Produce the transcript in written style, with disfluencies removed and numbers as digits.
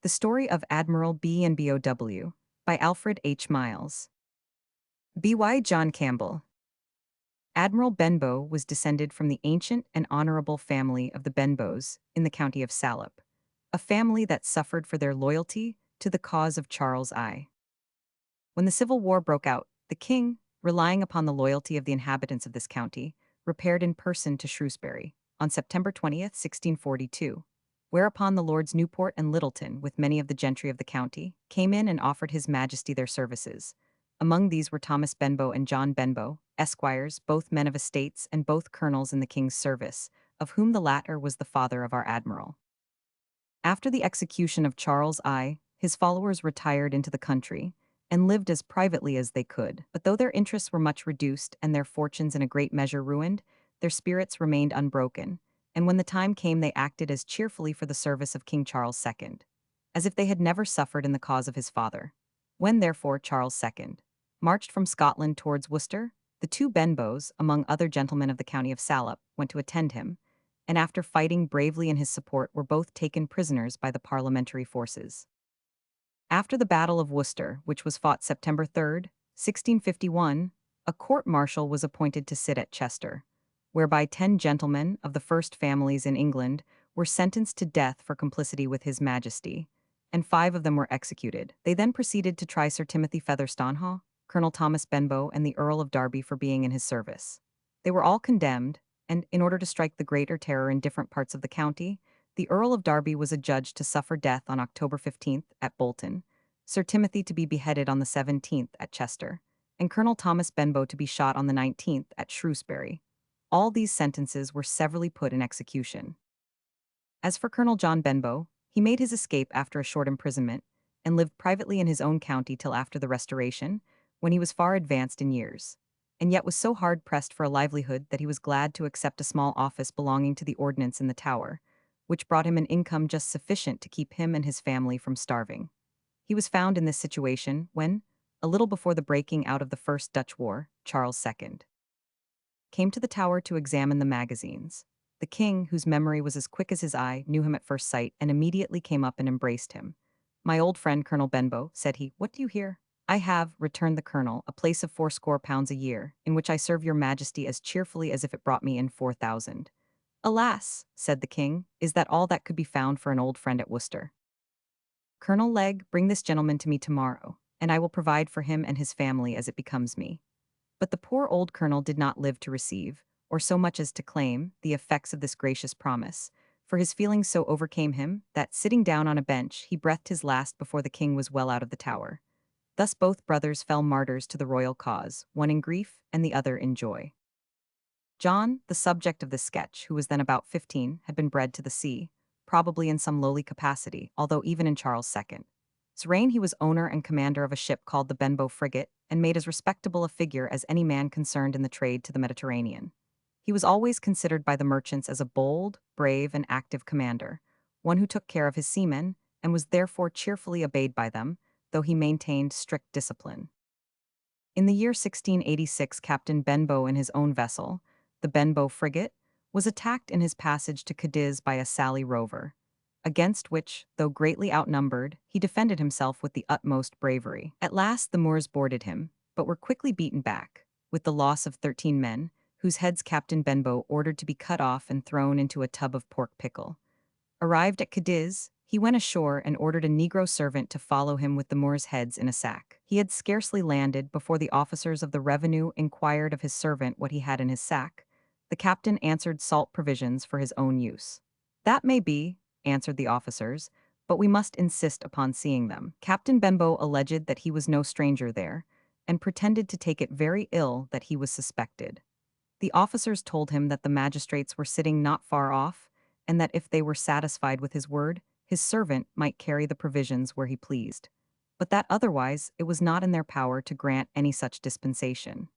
The Story of Admiral Benbow by Alfred H. Miles. B.Y. John Campbell. Admiral Benbow was descended from the ancient and honorable family of the Benbows in the county of Salop, a family that suffered for their loyalty to the cause of Charles I. When the Civil War broke out, the king, relying upon the loyalty of the inhabitants of this county, repaired in person to Shrewsbury on September 20th, 1642. Whereupon the Lords Newport and Littleton, with many of the gentry of the county, came in and offered his majesty their services. Among these were Thomas Benbow and John Benbow, esquires, both men of estates and both colonels in the king's service, of whom the latter was the father of our admiral. After the execution of Charles I, his followers retired into the country and lived as privately as they could. But though their interests were much reduced and their fortunes in a great measure ruined, their spirits remained unbroken, and when the time came they acted as cheerfully for the service of King Charles II, as if they had never suffered in the cause of his father. When therefore Charles II marched from Scotland towards Worcester, the two Benbows, among other gentlemen of the county of Salop, went to attend him, and after fighting bravely in his support were both taken prisoners by the parliamentary forces. After the Battle of Worcester, which was fought September 3rd, 1651, a court-martial was appointed to sit at Chester, whereby 10 gentlemen of the first families in England were sentenced to death for complicity with His Majesty, and 5 of them were executed. They then proceeded to try Sir Timothy Featherstone, Colonel Thomas Benbow, and the Earl of Derby for being in his service. They were all condemned, and in order to strike the greater terror in different parts of the county, the Earl of Derby was adjudged to suffer death on October 15th at Bolton, Sir Timothy to be beheaded on the 17th at Chester, and Colonel Thomas Benbow to be shot on the 19th at Shrewsbury. All these sentences were severally put in execution. As for Colonel John Benbow, he made his escape after a short imprisonment, and lived privately in his own county till after the Restoration, when he was far advanced in years, and yet was so hard pressed for a livelihood that he was glad to accept a small office belonging to the ordnance in the Tower, which brought him an income just sufficient to keep him and his family from starving. He was found in this situation when, a little before the breaking out of the First Dutch War, Charles II came to the Tower to examine the magazines. The king, whose memory was as quick as his eye, knew him at first sight and immediately came up and embraced him. "My old friend, Colonel Benbow," said he, "what do you hear?" "I have," returned the colonel, "a place of 80 a year, in which I serve your majesty as cheerfully as if it brought me in 4,000. "Alas," said the king, "is that all that could be found for an old friend at Worcester? Colonel Legge, bring this gentleman to me tomorrow, and I will provide for him and his family as it becomes me." But the poor old colonel did not live to receive, or so much as to claim, the effects of this gracious promise, for his feelings so overcame him that, sitting down on a bench, he breathed his last before the king was well out of the Tower. Thus both brothers fell martyrs to the royal cause, one in grief and the other in joy. John, the subject of this sketch, who was then about 15, had been bred to the sea, probably in some lowly capacity, although even in Charles II's reign he was owner and commander of a ship called the Benbow frigate, and made as respectable a figure as any man concerned in the trade to the Mediterranean. He was always considered by the merchants as a bold, brave, and active commander, one who took care of his seamen, and was therefore cheerfully obeyed by them, though he maintained strict discipline. In the year 1686, Captain Benbow in his own vessel, the Benbow frigate, was attacked in his passage to Cadiz by a Sally rover, against which, though greatly outnumbered, he defended himself with the utmost bravery. At last the Moors boarded him, but were quickly beaten back, with the loss of 13 men, whose heads Captain Benbow ordered to be cut off and thrown into a tub of pork pickle. Arrived at Cadiz, he went ashore and ordered a negro servant to follow him with the Moors' heads in a sack. He had scarcely landed before the officers of the revenue inquired of his servant what he had in his sack. The captain answered salt provisions for his own use. "That may be," answered the officers, "but we must insist upon seeing them." Captain Benbow alleged that he was no stranger there, and pretended to take it very ill that he was suspected. The officers told him that the magistrates were sitting not far off, and that if they were satisfied with his word, his servant might carry the provisions where he pleased, but that otherwise it was not in their power to grant any such dispensation.